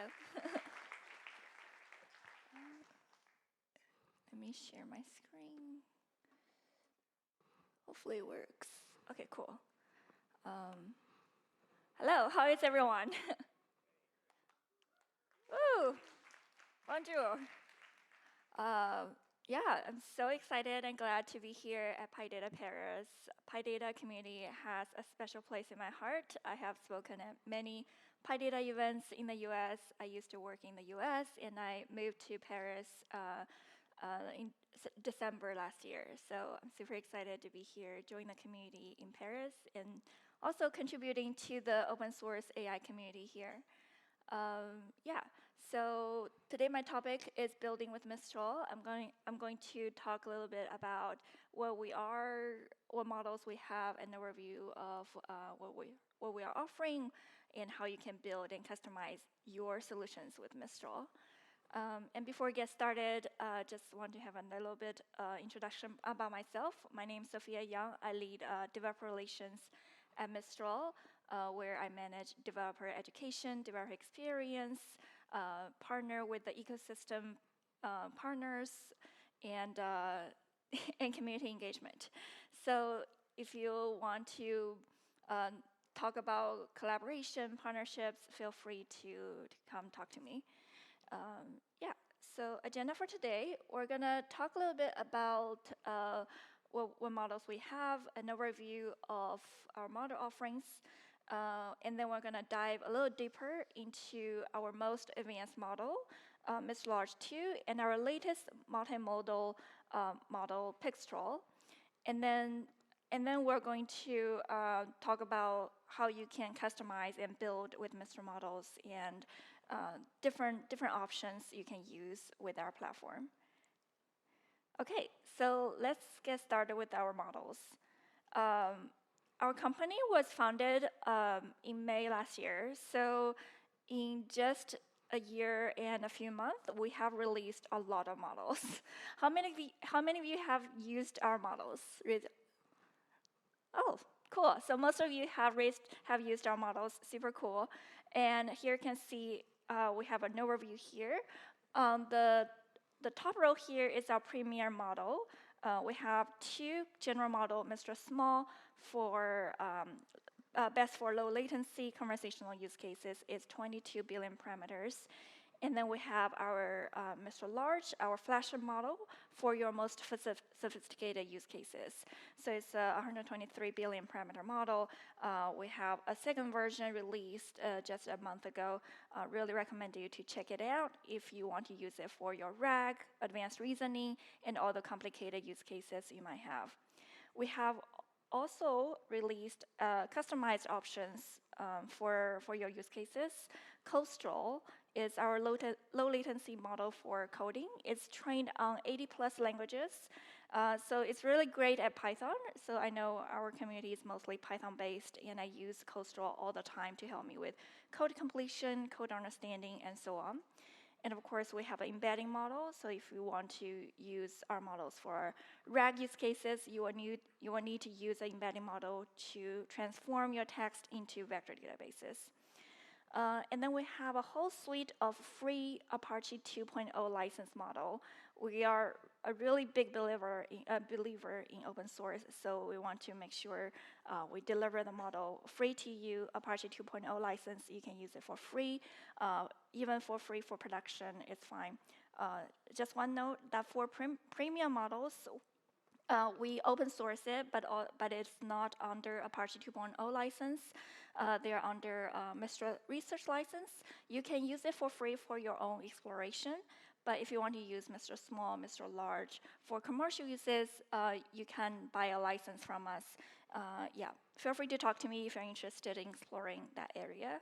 Hello. Let me share my screen. Hopefully it works. Okay, cool. Hello, how is everyone? Woo! Bonjour. Yeah, I'm so excited and glad to be here at PyData Paris. PyData community has a special place in my heart. I have spoken at many PyData events in the US. I used to work in the US, and I moved to Paris in December last year. So I'm super excited to be here, join the community in Paris, and also contributing to the open source AI community here. Yeah, so today my topic is building with Mistral. I'm going to talk a little bit about what we are, what models we have, and an overview of what we are offering, and how you can build and customize your solutions with Mistral. And before we get started, just want to have a little bit introduction about myself. My name is Sophia Yang. I lead developer relations at Mistral, where I manage developer education, developer experience, partner with the ecosystem partners, and and community engagement. So if you want to talk about collaboration, partnerships, feel free to come talk to me. Yeah, so agenda for today, we're going to talk a little bit about what models we have, an overview of our model offerings, and then we're going to dive a little deeper into our most advanced model, Mistral Large 2, and our latest multimodal model, Pixtral. And then we're going to talk about how you can customize and build with Mistral models and different options you can use with our platform. Okay, so let's get started with our models. Our company was founded in May last year, so in just a year and a few months, we have released a lot of models. How many of you have used our models? Oh, cool. So most of you have used our models. Super cool. And here you can see we have an overview here. The top row here is our premier model. We have two general model, Mistral Small, for best for low latency conversational use cases is 22 billion parameters. And then we have our Mistral Large, our flagship model for your most sophisticated use cases. So it's a 123 billion parameter model. We have a second version released just a month ago. Really recommend you to check it out if you want to use it for your RAG, advanced reasoning, and all the complicated use cases you might have. We have also released customized options for your use cases. Coastral is our low latency model for coding. It's trained on 80+ languages. So it's really great at Python. So I know our community is mostly Python-based, and I use Coastral all the time to help me with code completion, code understanding, and so on. And of course, we have an embedding model. So if you want to use our models for RAG use cases, you will need to use an embedding model to transform your text into vector databases. And then we have a whole suite of free Apache 2.0 license model. We are a really big believer in open source, so we want to make sure we deliver the model free to you. Apache 2.0 license, you can use it for free. Even for free for production, it's fine. Just one note that for premium models, we open source it, but it's not under Apache 2.0 license. They're under Mistral Research license. You can use it for free for your own exploration. But if you want to use Mistral Small, Mistral Large for commercial uses, you can buy a license from us. Yeah, feel free to talk to me if you're interested in exploring that area.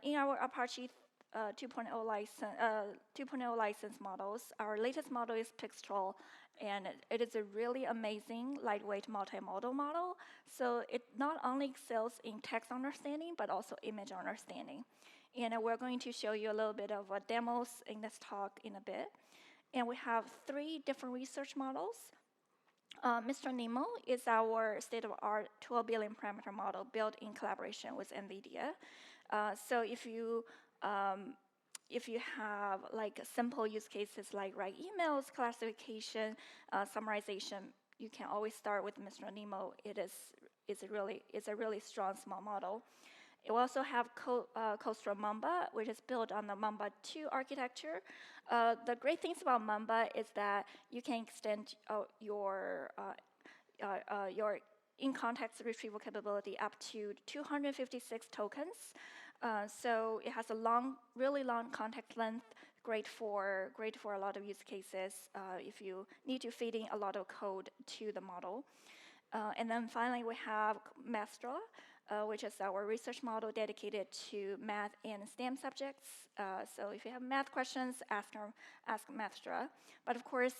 In our Apache 2.0 license models, our latest model is Pixtral, and it is a really amazing lightweight multimodal model. So it not only excels in text understanding, but also image understanding. And we're going to show you a little bit of demos in this talk in a bit. And we have 3 different research models. Mr. Nemo is our state-of-the-art 12 billion parameter model built in collaboration with NVIDIA. So if you have like simple use cases like write emails, classification, summarization, you can always start with Mr. Nemo. It's a really strong small model. It will also have Costra Mamba, which is built on the Mamba 2 architecture. The great things about Mamba is that you can extend your in-context retrieval capability up to 256 tokens. So it has a really long context length, great for a lot of use cases if you need to feed in a lot of code to the model. And then finally, we have Mistral, which is our research model dedicated to math and STEM subjects. So if you have math questions, ask Mistral. But of course,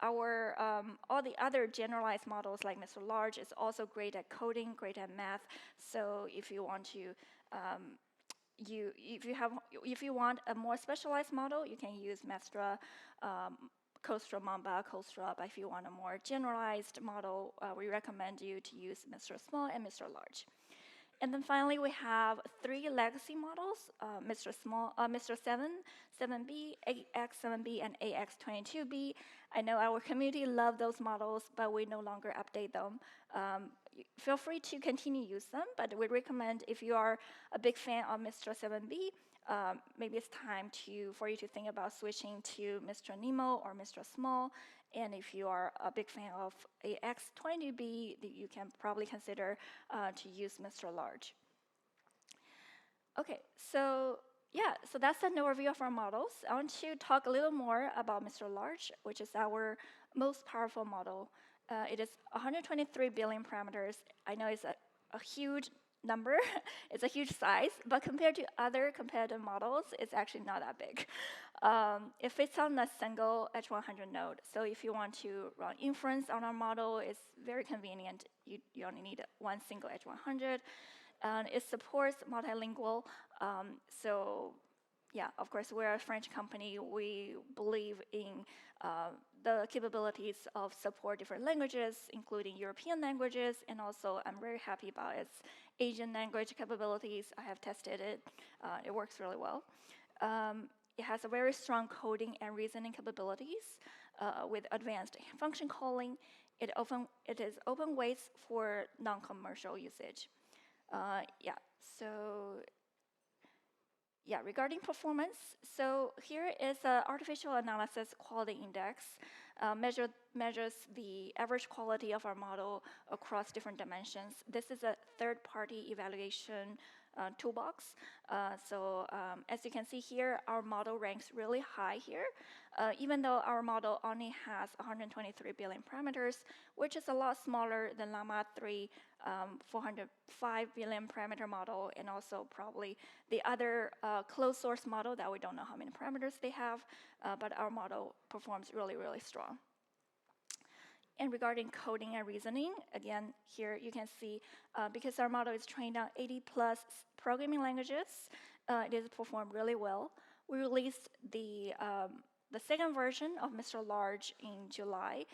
all the other generalized models like Mr. Large is also great at coding, great at math. So if you want to if you want a more specialized model, you can use Mistral, Costra Mamba, Costra. But if you want a more generalized model, we recommend you to use Mr. Small and Mr. Large. And then finally, we have 3 legacy models, Mr. 7, 7B, AX7B, and AX22B. I know our community loves those models, but we no longer update them. Feel free to continue to use them, but we recommend if you are a big fan of Mr. 7B, maybe it's time for you to think about switching to Mr. Nemo or Mr. Small. And if you are a big fan of AX22B, you can probably consider to use Mr. Large. Okay, so that's an overview of our models. I want to talk a little more about Mr. Large, which is our most powerful model. It is 123 billion parameters. I know it's a huge number. It's a huge size, but compared to other competitive models, it's actually not that big. It fits on a single H100 node. So if you want to run inference on our model, it's very convenient. You only need one single H100. And it supports multilingual. So yeah, of course, we're a French company. We believe in the capabilities of support different languages, including European languages, and also I'm very happy about its Asian language capabilities. I have tested it. It works really well. It has a very strong coding and reasoning capabilities with advanced function calling. It is open weights for non-commercial usage. Regarding performance, so here is an artificial analysis quality index. Measures the average quality of our model across different dimensions. This is a third-party evaluation toolbox. As you can see here, our model ranks really high here, even though our model only has 123 billion parameters, which is a lot smaller than Llama 3 405 billion parameter model, and also probably the other closed source model that we don't know how many parameters they have, but our model performs really, really strong. And regarding coding and reasoning, again, here you can see, because our model is trained on 80 plus programming languages, it is performed really well. We released the second version of Mr. Large in July,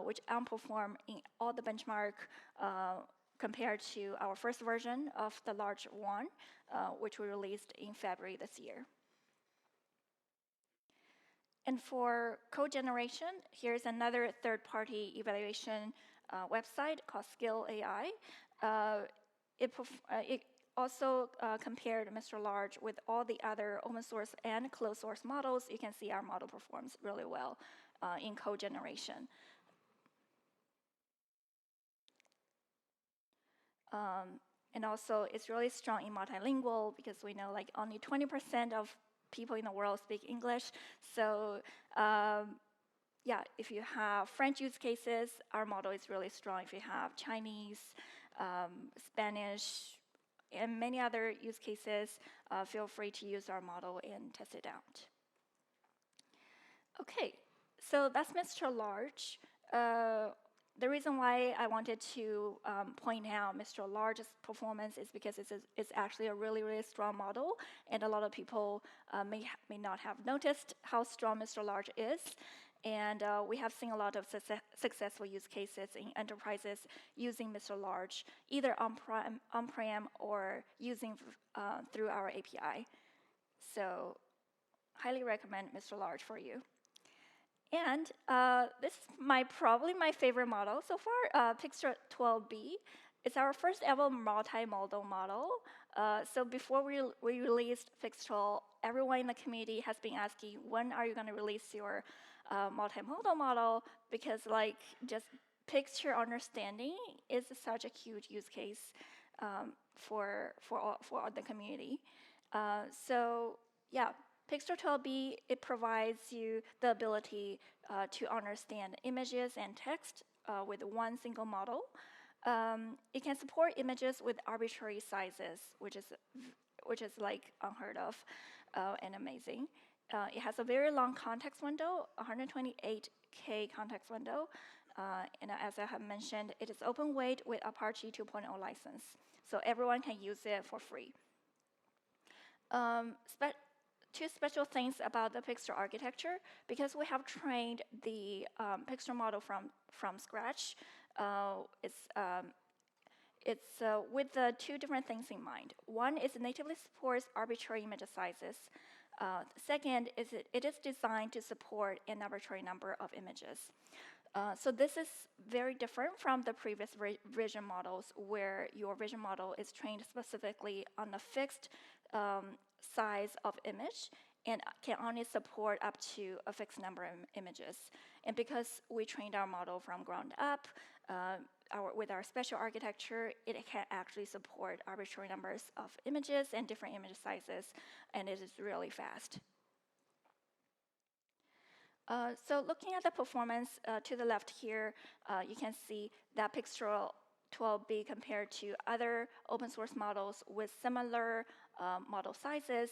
which outperformed in all the benchmark compared to our first version of the Large 1, which we released in February this year. And for code generation, here's another third-party evaluation website called Skill AI. It also compared Mr. Large with all the other open source and closed source models. You can see our model performs really well in code generation. And also, it's really strong in multilingual because we know like only 20% of people in the world speak English. So if you have French use cases, our model is really strong. If you have Chinese, Spanish, and many other use cases, feel free to use our model and test it out. Okay, so that's Mr. Large. The reason why I wanted to point out Mr. Large's performance is because it's actually a really, really strong model, and a lot of people may not have noticed how strong Mr. Large is. And we have seen a lot of successful use cases in enterprises using Mr. Large, either on-prem or using through our API. So highly recommend Mr. Large for you. And this is probably my favorite model so far, Pixtral 12B. It's our first ever multimodal model. So before we released Pixtral, everyone in the community has been asking, when are you going to release your multimodal model? Because just picture understanding is such a huge use case for the community. So yeah, Pixtral 12B, it provides you the ability to understand images and text with one single model. It can support images with arbitrary sizes, which is unheard of and amazing. It has a very long context window, 128K context window. And as I have mentioned, it is open weight with Apache 2.0 license. So everyone can use it for free. Two special things about the Pixtral architecture, because we have trained the Pixtral model from scratch. It's with the two different things in mind. One is it natively supports arbitrary image sizes. Second is it is designed to support an arbitrary number of images. So this is very different from the previous vision models, where your vision model is trained specifically on a fixed size of image and can only support up to a fixed number of images. And because we trained our model from ground up, with our special architecture, it can actually support arbitrary numbers of images and different image sizes, and it is really fast. So looking at the performance to the left here, you can see that Pixtral 12B compared to other open source models with similar model sizes,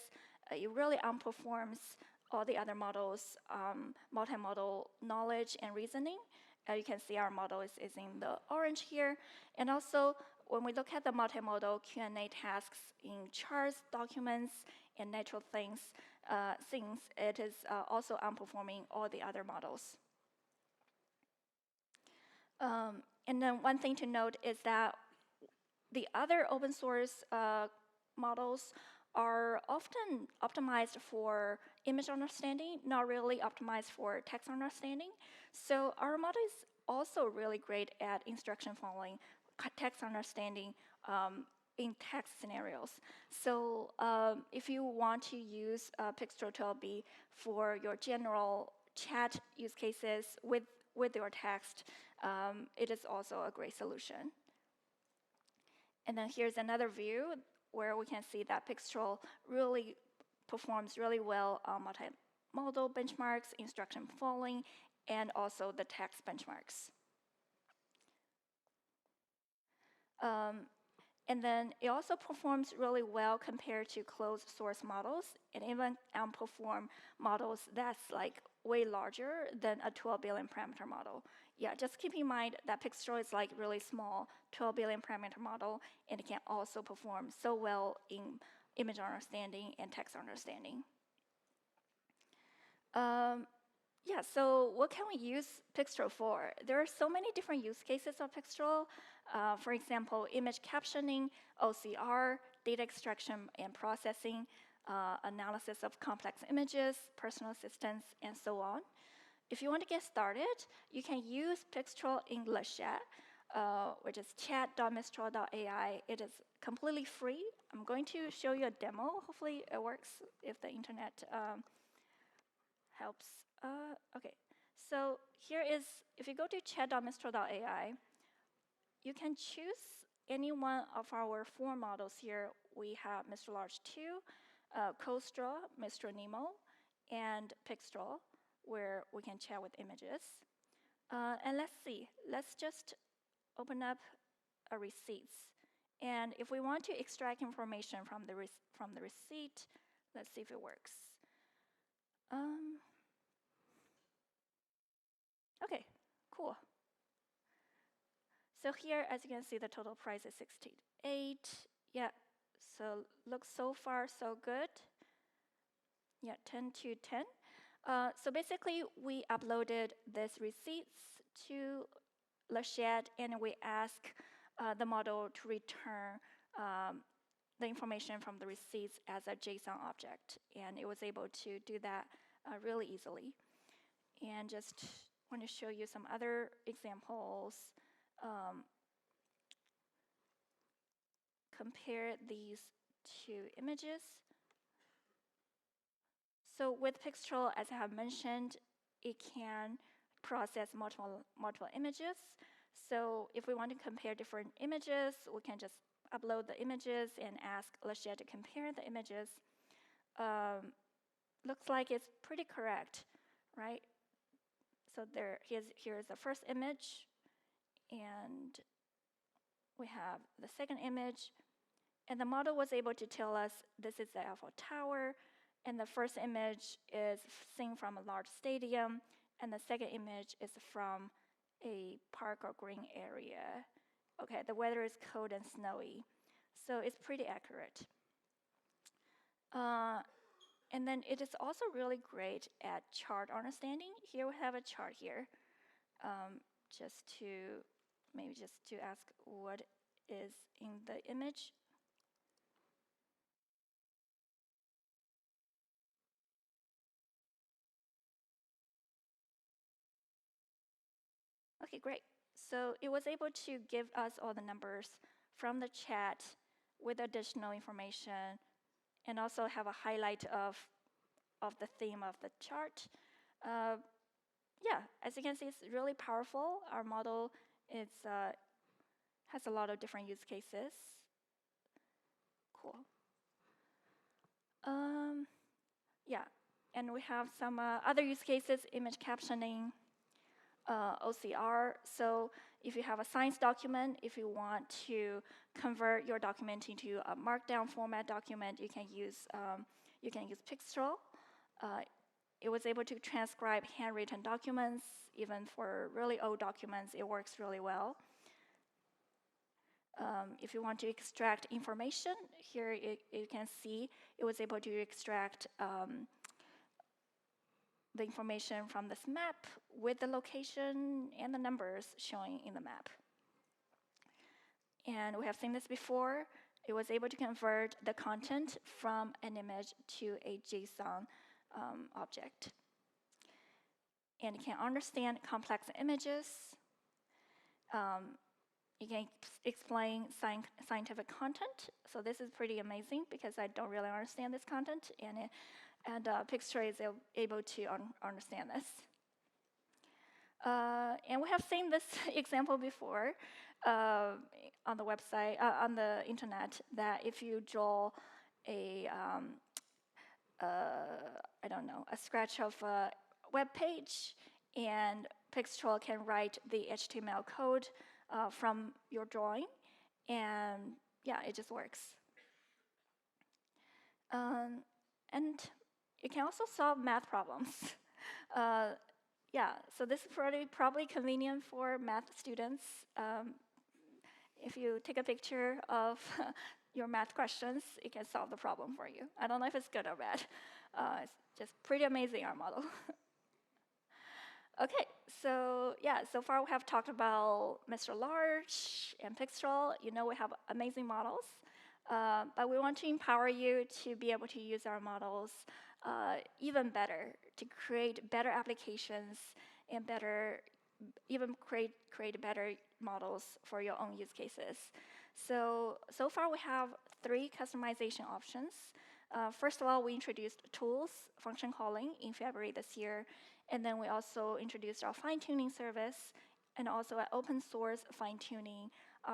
it really outperforms all the other models, multimodal knowledge and reasoning. You can see our model is in the orange here. And also, when we look at the multimodal Q&A tasks in charts, documents, and natural things, it is also outperforming all the other models. And then one thing to note is that the other open source models are often optimized for image understanding, not really optimized for text understanding. So our model is also really great at instruction following, text understanding in text scenarios. So if you want to use Pixtral 12B for your general chat use cases with your text, it is also a great solution. And then here's another view where we can see that Pixtral really performs really well on multimodal benchmarks, instruction following, and also the text benchmarks. And then it also performs really well compared to closed source models, and even outperform models that's way larger than a 12 billion parameter model. Yeah, just keep in mind that Pixtral is really small, 12 billion parameter model, and it can also perform so well in image understanding and text understanding. Yeah, so what can we use Pixtral for? There are so many different use cases of Pixtral. For example, image captioning, OCR, data extraction and processing, analysis of complex images, personal assistance, and so on. If you want to get started, you can use Pixtral English Chat, which is chat.mistral.ai. It is completely free. I'm going to show you a demo. Hopefully it works if the internet helps. Okay, so here is, if you go to chat.mistral.ai, you can choose any one of our 4 models here. We have Mr. Large 2, Costra, Mr. Nemo, and Pixtral, where we can chat with images. And let's see, let's just open up a receipts. And if we want to extract information from the receipt, let's see if it works. Okay, cool. So here, as you can see, the total price is 68. Yeah, so looks so far so good. Yeah, 10 to 10. So basically, we uploaded these receipts to the shed, and we ask the model to return the information from the receipts as a JSON object, and it was able to do that really easily. And just want to show you some other examples. Compare these two images. So with Mistral, as I have mentioned, it can process multiple images. So if we want to compare different images, we can just upload the images and ask Lashed to compare the images. Looks like it's pretty correct, right? So here's the first image, and we have the second image. And the model was able to tell us this is the Eiffel Tower, and the first image is seen from a large stadium, and the second image is from a park or green area. Okay, the weather is cold and snowy, so it's pretty accurate. And then it is also really great at chart understanding. Here we have a chart here, just to ask what is in the image. Okay, great. So it was able to give us all the numbers from the chat with additional information, and also have a highlight of the theme of the chart. Yeah, as you can see, it's really powerful. Our model has a lot of different use cases. Cool. Yeah, and we have some other use cases, image captioning, OCR. So if you have a science document, if you want to convert your document into a markdown format document, you can use Mistral. It was able to transcribe handwritten documents, even for really old documents. It works really well. If you want to extract information, here you can see it was able to extract the information from this map with the location and the numbers showing in the map. And we have seen this before. It was able to convert the content from an image to a JSON object. And it can understand complex images. You can explain scientific content. So this is pretty amazing because I don't really understand this content, and Mistral is able to understand this. And we have seen this example before on the website, on the internet, that if you draw a scratch of a web page, and Mistral can write the HTML code from your drawing, and yeah, it just works. And it can also solve math problems. Yeah, so this is probably convenient for math students. If you take a picture of your math questions, it can solve the problem for you. I don't know if it's good or bad. It's just pretty amazing, our model. Okay, so yeah, so far we have talked about Mr. Large and Mistral. You know, we have amazing models, but we want to empower you to be able to use our models even better, to create better applications and even create better models for your own use cases. So far we have 3 customization options. First of all, we introduced tools, function calling in February this year, and then we also introduced our fine-tuning service, and also an open source fine-tuning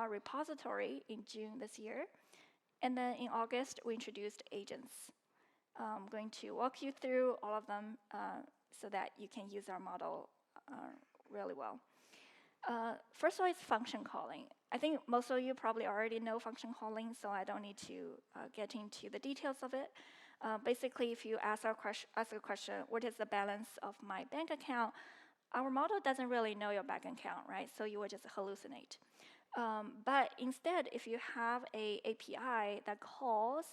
repository in June this year. And then in August, we introduced agents. I'm going to walk you through all of them so that you can use our model really well. First of all, it's function calling. I think most of you probably already know function calling, so I don't need to get into the details of it. Basically, if you ask a question, what is the balance of my bank account? Our model doesn't really know your bank account, right? So you will just hallucinate. But instead, if you have a API that calls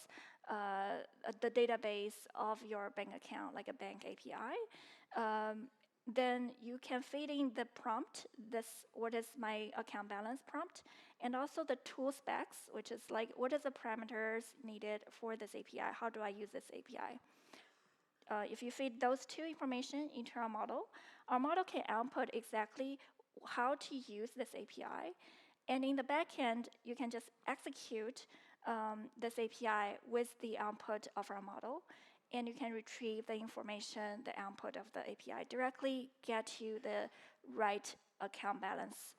the database of your bank account, like a bank API, then you can feed in the prompt, what is my account balance prompt, and also the tool specs, which is like what is the parameters needed for this API, how do I use this API. If you feed those two information into our model can output exactly how to use this API. And in the backend, you can just execute this API with the output of our model, and you can retrieve the information, the output of the API, directly get you the right account balance.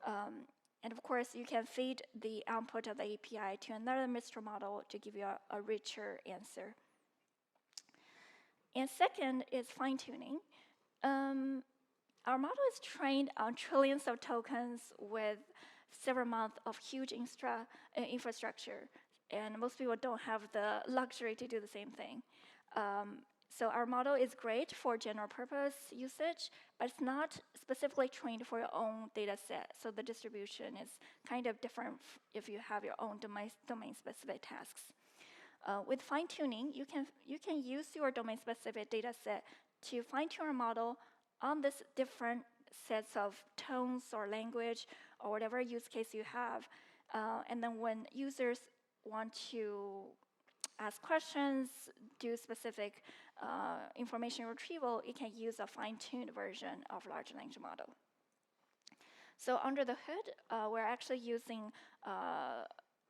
And of course, you can feed the output of the API to another Mistral model to give you a richer answer. And second is fine-tuning. Our model is trained on trillions of tokens with several months of huge infrastructure, and most people don't have the luxury to do the same thing. So our model is great for general purpose usage, but it's not specifically trained for your own data set. So the distribution is kind of different if you have your own domain-specific tasks. With fine-tuning, you can use your domain-specific data set to fine-tune a model on this different sets of tones or language or whatever use case you have. And then when users want to ask questions, do specific information retrieval, it can use a fine-tuned version of large language model. So under the hood, we're actually using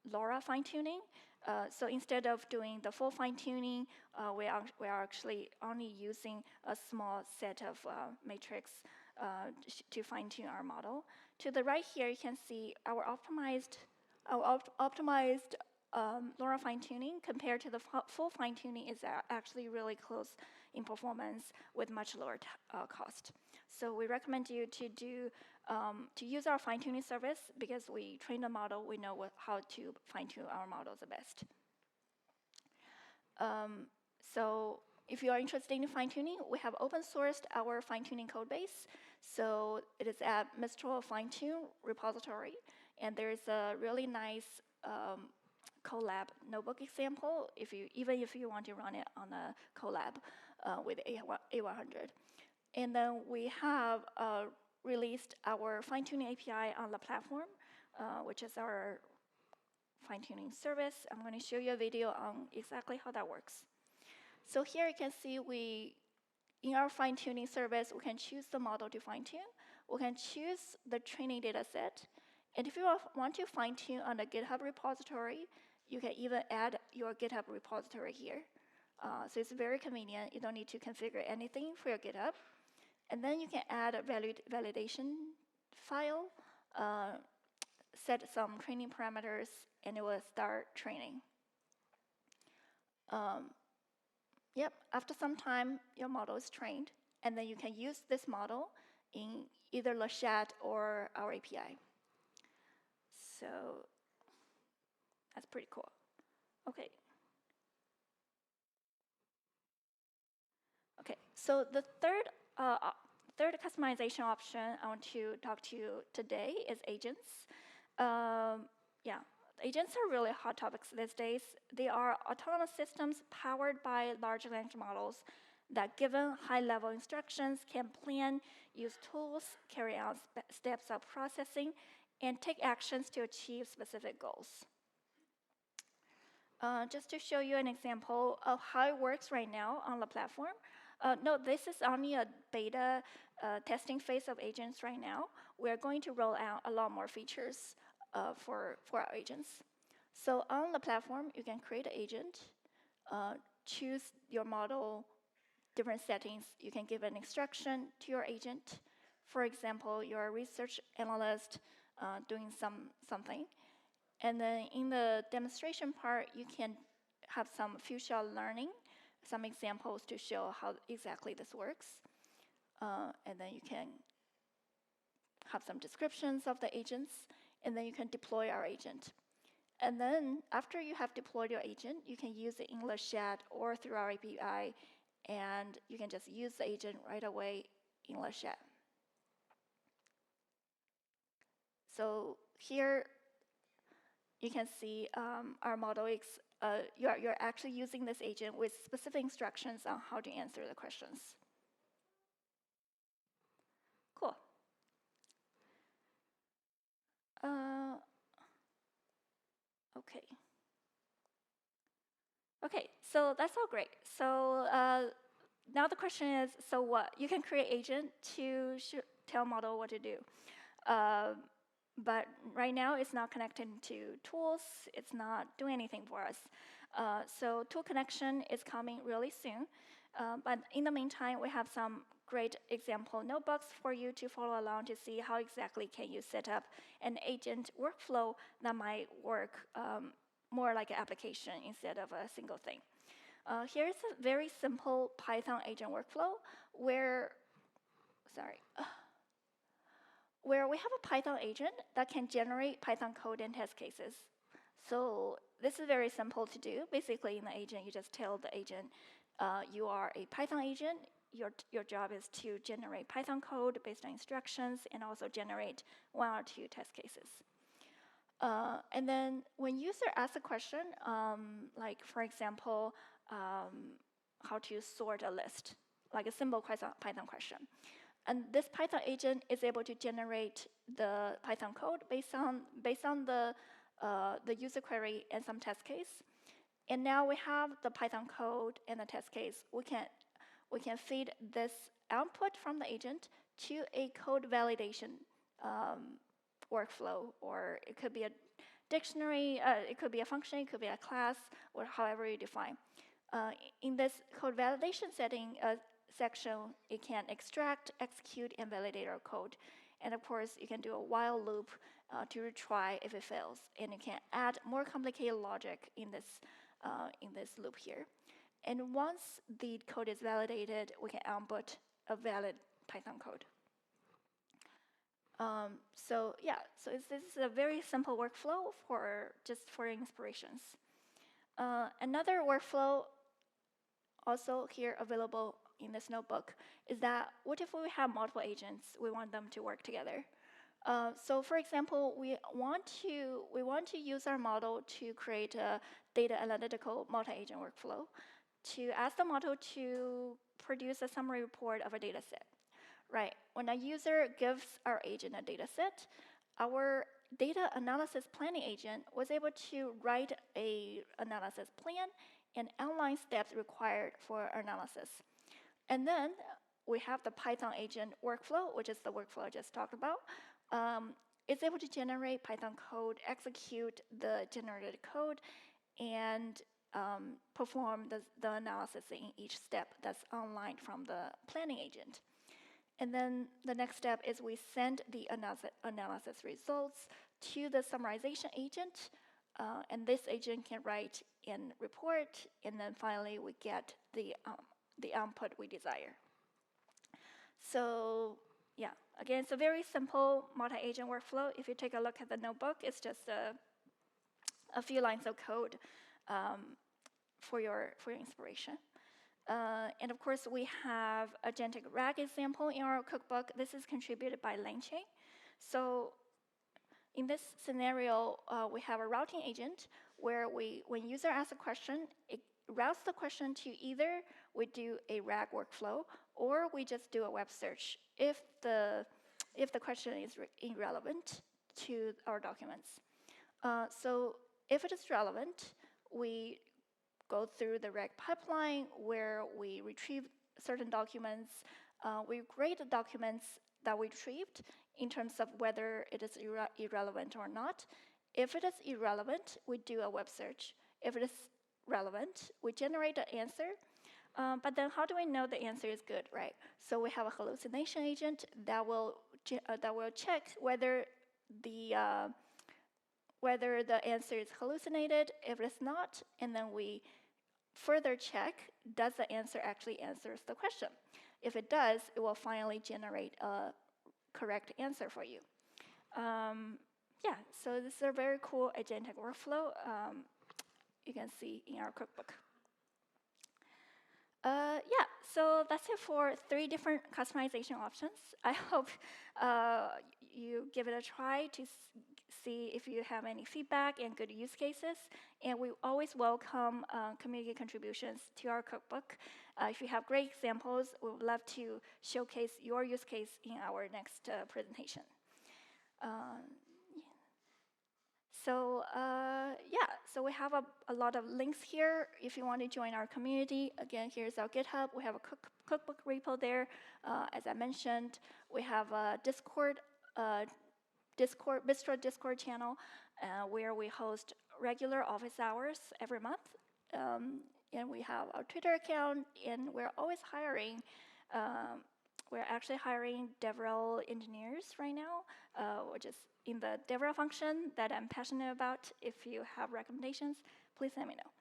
LoRa fine-tuning. So instead of doing the full fine-tuning, we are actually only using a small set of matrix to fine-tune our model. To the right here, you can see our optimized LoRa fine-tuning compared to the full fine-tuning is actually really close in performance with much lower cost. So we recommend you to use our fine-tuning service because we train the model, we know how to fine-tune our models the best. So if you are interested in fine-tuning, we have open-sourced our fine-tuning code base. So it is at Mistral Fine-Tune repository, and there is a really nice Colab notebook example, even if you want to run it on a Colab with A100. And then we have released our fine-tuning API on the platform, which is our fine-tuning service. I'm going to show you a video on exactly how that works. So here you can see in our fine-tuning service, we can choose the model to fine-tune. We can choose the training data set. And if you want to fine-tune on the GitHub repository, you can even add your GitHub repository here. So it's very convenient. You don't need to configure anything for your GitHub. And then you can add a validation file, set some training parameters, and it will start training. After some time, your model is trained, and then you can use this model in either the chat or our API. So that's pretty cool. Okay. Okay, so the third customization option I want to talk to you today is agents. Agents are really hot topics these days. They are autonomous systems powered by large language models that, given high-level instructions, can plan, use tools, carry out steps of processing, and take actions to achieve specific goals. Just to show you an example of how it works right now on the platform. Note, this is only a beta testing phase of agents right now. We're going to roll out a lot more features for our agents. So on the platform, you can create an agent, choose your model, different settings. You can give an instruction to your agent. For example, you're a research analyst doing something. And then in the demonstration part, you can have some future learning, some examples to show how exactly this works. And then you can have some descriptions of the agents, and then you can deploy our agent. And then after you have deployed your agent, you can use it in the chat or through our API, and you can just use the agent right away in the chat. So here you can see our model you're actually using this agent with specific instructions on how to answer the questions. Cool. Okay. Okay, so that's all great. So now the question is, so what? You can create agent to tell model what to do. But right now, it's not connected to tools. It's not doing anything for us. So tool connection is coming really soon. But in the meantime, we have some great example notebooks for you to follow along to see how exactly can you set up an agent workflow that might work more like an application instead of a single thing. Here's a very simple Python agent workflow where we have a Python agent that can generate Python code and test cases. So this is very simple to do. Basically, in the agent, you just tell the agent, you are a Python agent. Your job is to generate Python code based on instructions and also generate 1 or 2 test cases. And then when user asks a question, like for example, how to sort a list, like a simple Python question. And this Python agent is able to generate the Python code based on the user query and some test case. And now we have the Python code and the test case. We can feed this output from the agent to a code validation workflow, or it could be a dictionary, it could be a function, it could be a class, or however you define. In this code validation section, it can extract, execute, and validate our code. And of course, you can do a while loop to retry if it fails. And you can add more complicated logic in this loop here. And once the code is validated, we can output a valid Python code. So this is a very simple workflow for inspirations. Another workflow also here available in this notebook is that what if we have multiple agents? We want them to work together. So for example, we want to use our model to create a data analytical multi-agent workflow to ask the model to produce a summary report of a data set. Right, when a user gives our agent a data set, our data analysis planning agent was able to write an analysis plan and outline steps required for analysis. And then we have the Python agent workflow, which is the workflow I just talked about. It's able to generate Python code, execute the generated code, and perform the analysis in each step that's outlined from the planning agent. And then the next step is we send the analysis results to the summarization agent, and this agent can write in report, and then finally we get the output we desire. So yeah, again, it's a very simple multi-agent workflow. If you take a look at the notebook, it's just a few lines of code for your inspiration. And of course, we have a agentic RAG example in our cookbook. This is contributed by LangChain. So in this scenario, we have a routing agent where when user asks a question, it routes the question to either we do a RAG workflow or we just do a web search if the question is irrelevant to our documents. So if it is relevant, we go through the RAG pipeline where we retrieve certain documents. We grade the documents that we retrieved in terms of whether it is irrelevant or not. If it is irrelevant, we do a web search. If it is relevant, we generate the answer. But then how do we know the answer is good, right? So we have a hallucination agent that will check whether the answer is hallucinated. If it's not, and then we further check, does the answer actually answers the question? If it does, it will finally generate a correct answer for you. Yeah, so this is a very cool agentic workflow you can see in our cookbook. Yeah, so that's it for 3 different customization options. I hope you give it a try to see if you have any feedback and good use cases. And we always welcome community contributions to our cookbook. If you have great examples, we would love to showcase your use case in our next presentation. So we have a lot of links here. If you want to join our community, again, here's our GitHub. We have a cookbook repo there. As I mentioned, we have a Mistral Discord channel where we host regular office hours every month. And we have our Twitter account, and we're always hiring. We're actually hiring DevRel engineers right now, which is in the DevRel function that I'm passionate about. If you have recommendations, please let me know.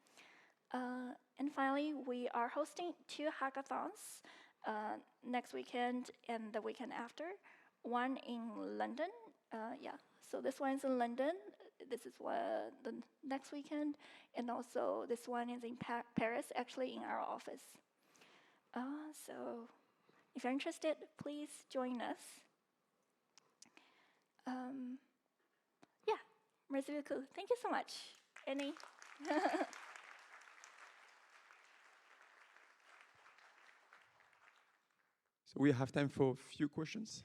And finally, we are hosting 2 hackathons next weekend and the weekend after. One in London. So this one is in London. This is the next weekend. And also this one is in Paris, actually in our office. So if you're interested, please join us. Merci beaucoup. Thank you so much. Any? So we have time for a few questions.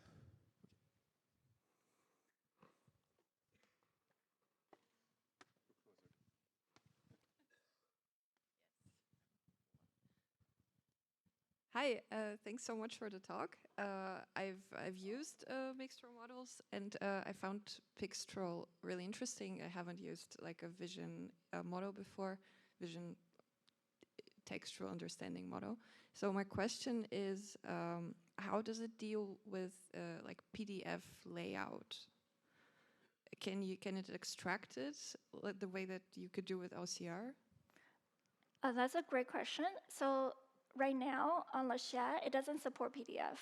Hi, thanks so much for the talk. I've used Mixtral models, and I found Pixtral really interesting. I haven't used like a vision model before, vision textual understanding model. So my question is, how does it deal with like PDF layout? Can it extract it the way that you could do with OCR? That's a great question. So right now on the chat, it doesn't support PDF.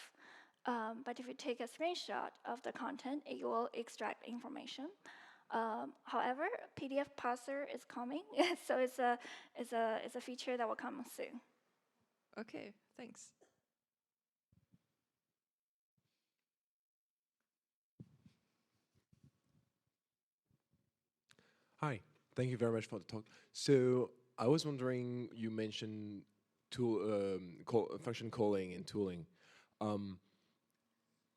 But if you take a screenshot of the content, it will extract information. However, PDF parser is coming, so it's a feature that will come soon. Okay, thanks. Hi, thank you very much for the talk. So I was wondering, you mentioned function calling and tooling.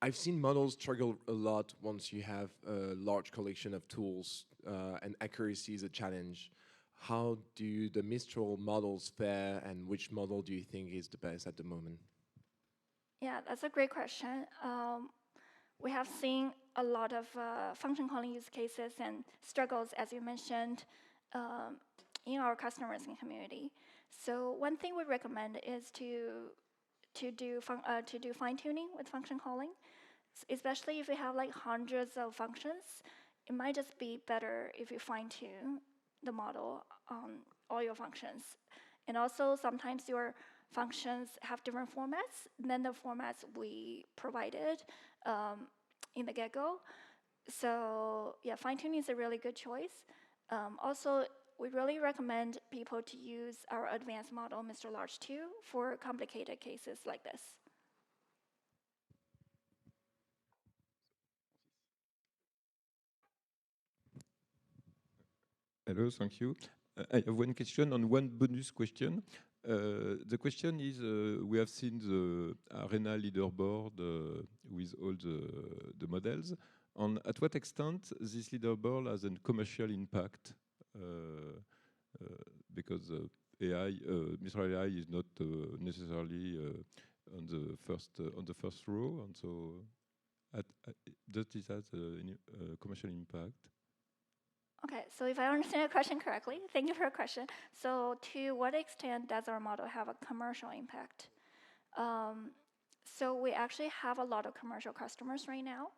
I've seen models struggle a lot once you have a large collection of tools and accuracy is a challenge. How do the Mistral models fare, and which model do you think is the best at the moment? Yeah, that's a great question. We have seen a lot of function calling use cases and struggles, as you mentioned, in our customers and community. So one thing we recommend is to do fine tuning with function calling, especially if you have like hundreds of functions. It might just be better if you fine tune the model on all your functions. And also sometimes your functions have different formats than the formats we provided in the get-go. So yeah, fine-tuning is a really good choice. Also, we really recommend people to use our advanced model, Mr. Large 2, for complicated cases like this. Hello, thank you. I have one question and one bonus question. The question is, we have seen the arena leaderboard with all the models. And at what extent this leaderboard has a commercial impact? Because AI, Mistral AI is not necessarily on the first row, and so does this have a commercial impact? Okay, so if I understand your question correctly, thank you for your question. So to what extent does our model have a commercial impact? So we actually have a lot of commercial customers right now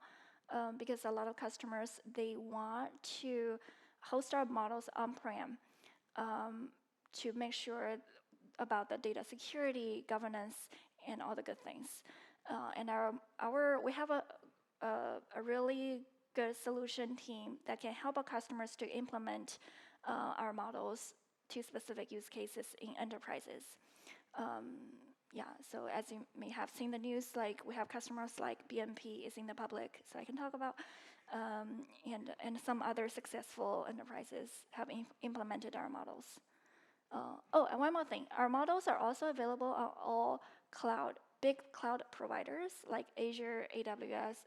because a lot of customers, they want to host our models on-prem to make sure about the data security, governance, and all the good things. And we have a really good solution team that can help our customers to implement our models to specific use cases in enterprises. So as you may have seen the news, like we have customers like BNP is in the public, so I can talk about. and some other successful enterprises have implemented our models. Oh, and one more thing. Our models are also available on all big cloud providers like Azure, AWS,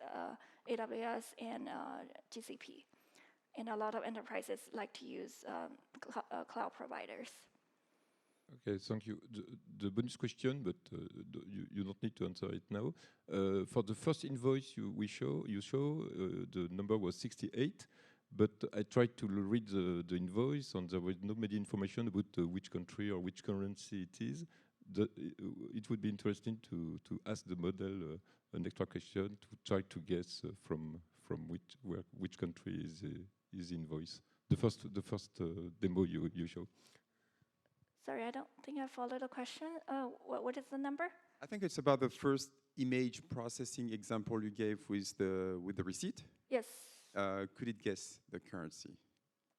and GCP. And a lot of enterprises like to use cloud providers. Okay, thank you. The bonus question, but you don't need to answer it now. For the first invoice you show, the number was 68, but I tried to read the invoice, and there was no many information about which country or which currency it is. It would be interesting to ask the model an extra question to try to guess from which country is the invoice. The first demo you show. Sorry, I don't think I followed the question. What is the number? I think it's about the first image processing example you gave with the receipt. Yes. Could it guess the currency?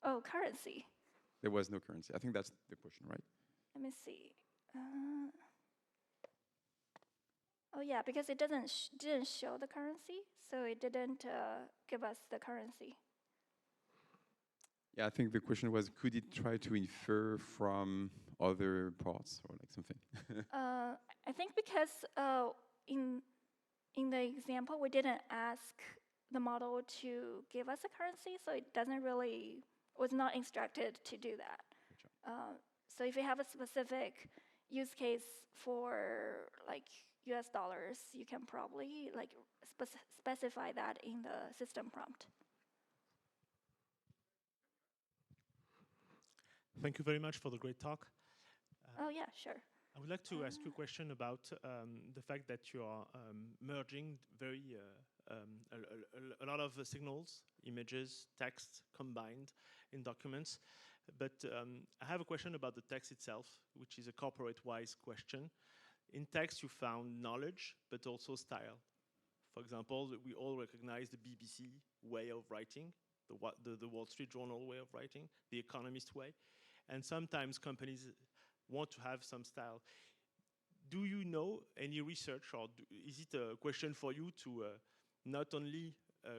Oh, currency. There was no currency. I think that's the question, right? Let me see. Oh yeah, because it didn't show the currency, so it didn't give us the currency. Yeah, I think the question was, could it try to infer from other parts or like something? I think because in the example, we didn't ask the model to give us a currency, so it was not instructed to do that. So if you have a specific use case for like US dollars, you can probably like specify that in the system prompt. Thank you very much for the great talk. Oh yeah, sure. I would like to ask you a question about the fact that you are merging a lot of signals, images, text combined in documents. But I have a question about the text itself, which is a corporate-wise question. In text, you found knowledge, but also style. For example, we all recognize the BBC way of writing, the Wall Street Journal way of writing, the Economist way. And sometimes companies want to have some style. Do you know any research, or is it a question for you to not only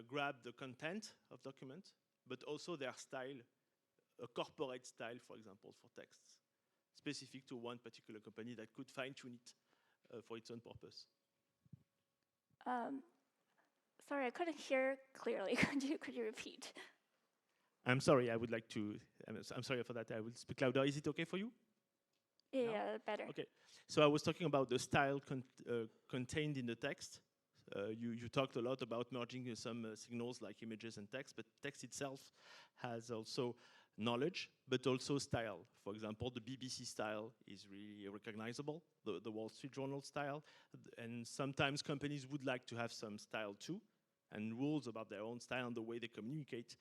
grab the content of document, but also their style, a corporate style, for example, for texts, specific to one particular company that could fine-tune it for its own purpose? Sorry, I couldn't hear clearly. Could you repeat? I'm sorry, I'm sorry for that. I will speak louder. Is it okay for you? Yeah, No? better. Okay. So I was talking about the style contained in the text. You talked a lot about merging some signals like images and text, but text itself has also knowledge, but also style. For example, the BBC style is really recognizable, the Wall Street Journal style, and sometimes companies would like to have some style too, and rules about their own style and the way they communicate.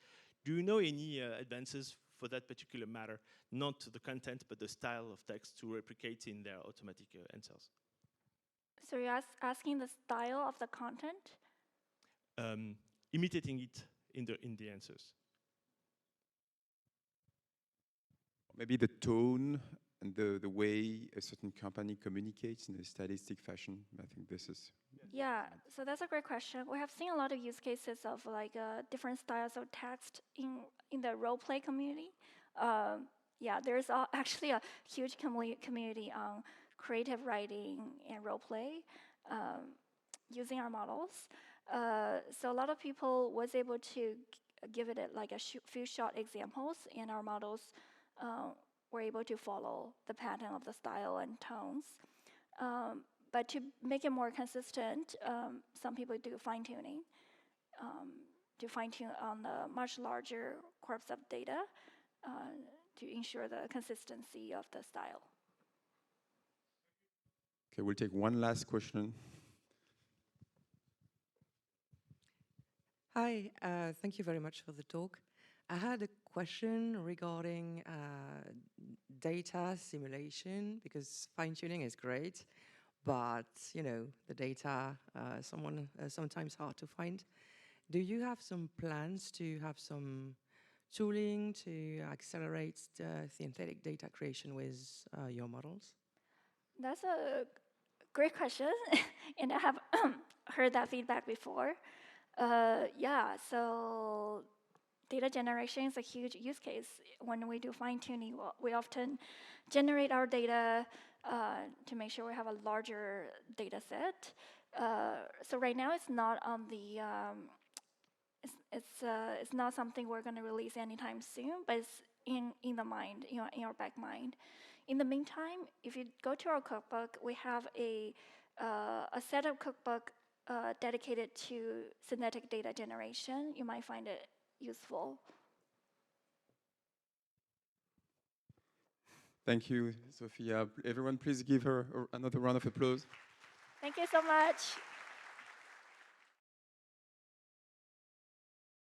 Do you know any advances for that particular matter, not the content, but the style of text to replicate in their automatic answers? So you're asking the style of the content? Imitating it in the answers. Maybe the tone and the way a certain company communicates in a stylistic fashion. I think this is... Yeah, so that's a great question. We have seen a lot of use cases of like different styles of text in the role play community. Yeah, there's actually a huge community on creative writing and role play using our models. So a lot of people was able to give it like a few short examples, and our models were able to follow the pattern of the style and tones. But to make it more consistent, some people do fine-tuning to fine-tune on the much larger corpus of data to ensure the consistency of the style. Okay, we'll take one last question. Hi, thank you very much for the talk. I had a question regarding data simulation, because fine-tuning is great, but you know the data sometimes hard to find. Do you have some plans to have some tooling to accelerate the synthetic data creation with your models? That's a great question, and I have heard that feedback before. Yeah, so data generation is a huge use case. When we do fine tuning, we often generate our data to make sure we have a larger data set. So right now it's not on the it's not something we're going to release anytime soon, but it's in the mind, in our back mind. In the meantime, if you go to our cookbook, we have a set of cookbook dedicated to synthetic data generation. You might find it useful. Thank you, Sophia. Everyone, please give her another round of applause. Thank you so much.